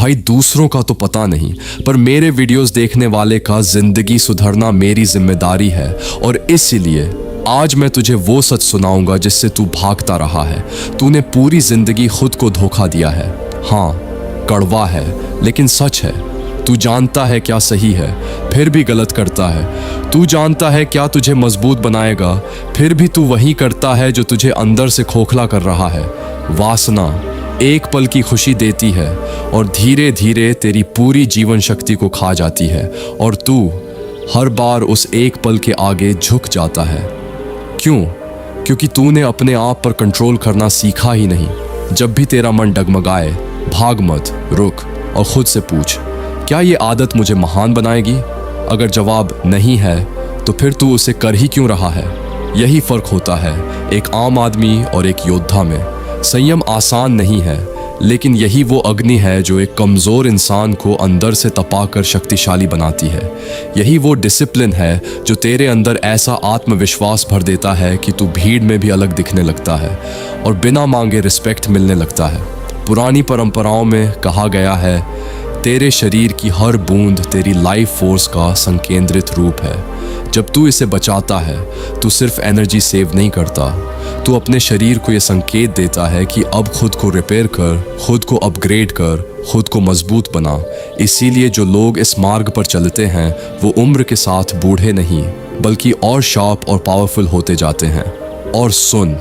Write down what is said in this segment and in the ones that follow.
भाई दूसरों का तो पता नहीं, पर मेरे वीडियोस देखने वाले का जिंदगी सुधरना मेरी जिम्मेदारी है। और इसीलिए आज मैं तुझे वो सच सुनाऊंगा जिससे तू भागता रहा है। तूने पूरी जिंदगी खुद को धोखा दिया है। हाँ, कड़वा है लेकिन सच है। तू जानता है क्या सही है, फिर भी गलत करता है। तू जानता है क्या तुझे मजबूत बनाएगा, फिर भी तू वही करता है जो तुझे अंदर से खोखला कर रहा है। वासना एक पल की खुशी देती है और धीरे धीरे तेरी पूरी जीवन शक्ति को खा जाती है, और तू हर बार उस एक पल के आगे झुक जाता है। क्यों? क्योंकि तूने अपने आप पर कंट्रोल करना सीखा ही नहीं। जब भी तेरा मन डगमगाए, भाग मत, रुक और खुद से पूछ, क्या ये आदत मुझे महान बनाएगी? अगर जवाब नहीं है तो फिर तू उसे कर ही क्यों रहा है? यही फर्क होता है एक आम आदमी और एक योद्धा में। संयम आसान नहीं है, लेकिन यही वो अग्नि है जो एक कमज़ोर इंसान को अंदर से तपाकर शक्तिशाली बनाती है। यही वो डिसिप्लिन है जो तेरे अंदर ऐसा आत्मविश्वास भर देता है कि तू भीड़ में भी अलग दिखने लगता है और बिना मांगे रिस्पेक्ट मिलने लगता है। पुरानी परंपराओं में कहा गया है, तेरे शरीर की हर बूंद तेरी लाइफ फोर्स का संकेंद्रित रूप है। जब तू इसे बचाता है, तू सिर्फ एनर्जी सेव नहीं करता, तू अपने शरीर को यह संकेत देता है कि अब खुद को रिपेयर कर, खुद को अपग्रेड कर, खुद को मजबूत बना। इसीलिए जो लोग इस मार्ग पर चलते हैं वो उम्र के साथ बूढ़े नहीं, बल्कि और शार्प और पावरफुल होते जाते हैं। और सुन,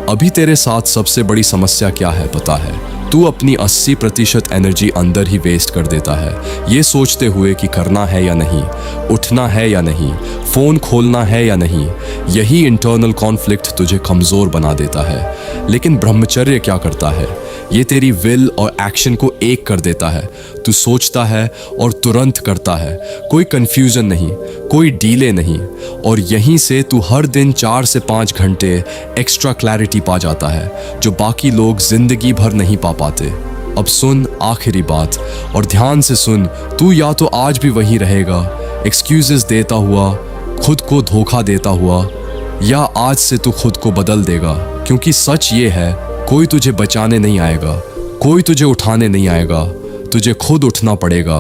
अभी तेरे साथ सबसे बड़ी समस्या क्या है पता है? तू अपनी 80% एनर्जी अंदर ही वेस्ट कर देता है, ये सोचते हुए कि करना है या नहीं, उठना है या नहीं, फ़ोन खोलना है या नहीं। यही इंटरनल कॉन्फ्लिक्ट तुझे कमज़ोर बना देता है। लेकिन ब्रह्मचर्य क्या करता है? ये तेरी विल और एक्शन को एक कर देता है। तू सोचता है और तुरंत करता है, कोई कन्फ्यूज़न नहीं, कोई डीले नहीं, और यहीं से तू हर दिन 4 से 5 घंटे एक्स्ट्रा क्लैरिटी पा जाता है जो बाकी लोग जिंदगी भर नहीं पा पाते। अब सुन आखिरी बात, और ध्यान से सुन। तू या तो आज भी वहीं रहेगा, एक्सक्यूजेस देता हुआ, खुद को धोखा देता हुआ, या आज से तू खुद को बदल देगा। क्योंकि सच ये है, कोई तुझे बचाने नहीं आएगा, कोई तुझे उठाने नहीं आएगा, तुझे खुद उठना पड़ेगा।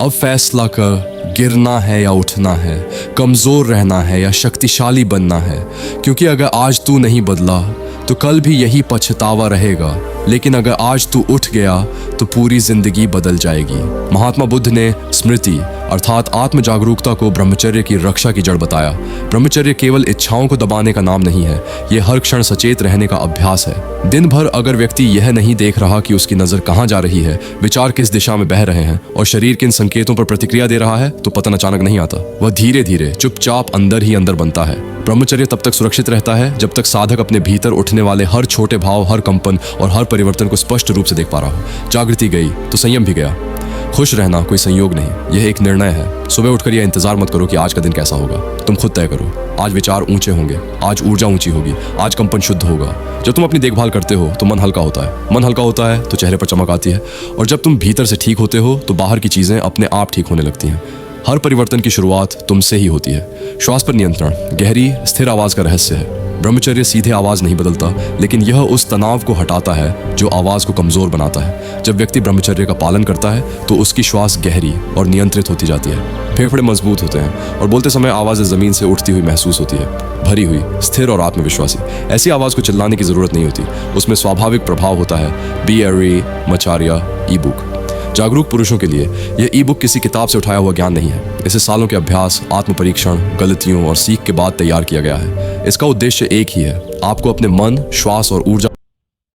अब फैसला कर, गिरना है या उठना है, कमज़ोर रहना है या शक्तिशाली बनना है। क्योंकि अगर आज तू नहीं बदला तो कल भी यही पछतावा रहेगा, लेकिन अगर आज तू उठ गया तो पूरी जिंदगी बदल जाएगी। महात्मा बुद्ध ने स्मृति अर्थात आत्म जागरूकता को ब्रह्मचर्य की रक्षा की जड़ बताया। ब्रह्मचर्य केवल इच्छाओं को दबाने का नाम नहीं है, ये हर क्षण सचेत रहने का अभ्यास है। दिन भर अगर व्यक्ति यह नहीं देख रहा कि उसकी नज़र कहाँ जा रही है, विचार किस दिशा में बह रहे हैं और शरीर किन संकेतों पर प्रतिक्रिया दे रहा है, तो पतन अचानक नहीं आता, वह धीरे धीरे चुपचाप अंदर ही अंदर बनता है। ब्रह्मचर्य तब तक सुरक्षित रहता है जब तक साधक अपने भीतर उठने वाले हर छोटे भाव, हर कंपन और हर परिवर्तन को स्पष्ट रूप से देख पा रहा हो। जागृति गई तो संयम भी गया। खुश रहना कोई संयोग नहीं, यह एक निर्णय है। सुबह उठकर यह इंतजार मत करो कि आज का दिन कैसा होगा, तुम खुद तय करो। आज विचार ऊंचे होंगे, आज ऊर्जा ऊंची होगी, आज कंपन शुद्ध होगा। जब तुम अपनी देखभाल करते हो तो मन हल्का होता है, मन हल्का होता है तो चेहरे पर चमक आती है, और जब तुम भीतर से ठीक होते हो तो बाहर की चीजें अपने आप ठीक होने लगती हैं। हर परिवर्तन की शुरुआत तुमसे ही होती है। श्वास पर नियंत्रण गहरी स्थिर आवाज का रहस्य है। ब्रह्मचर्य सीधे आवाज नहीं बदलता, लेकिन यह उस तनाव को हटाता है जो आवाज को कमजोर बनाता है। जब व्यक्ति ब्रह्मचर्य का पालन करता है तो उसकी श्वास गहरी और नियंत्रित होती जाती है, फेफड़े मजबूत होते हैं और बोलते समय आवाज़ जमीन से उठती हुई महसूस होती है, भरी हुई, स्थिर और आत्मविश्वासी। ऐसी आवाज़ को चिल्लाने की जरूरत नहीं होती, उसमें स्वाभाविक प्रभाव होता है। BRAMacharya ई बुक जागरूक पुरुषों के लिए यह ई बुक किसी किताब से उठाया हुआ ज्ञान नहीं है। इसे सालों के अभ्यास, आत्म परीक्षण, गलतियों और सीख के बाद तैयार किया गया है। इसका उद्देश्य एक ही है, आपको अपने मन, श्वास और ऊर्जा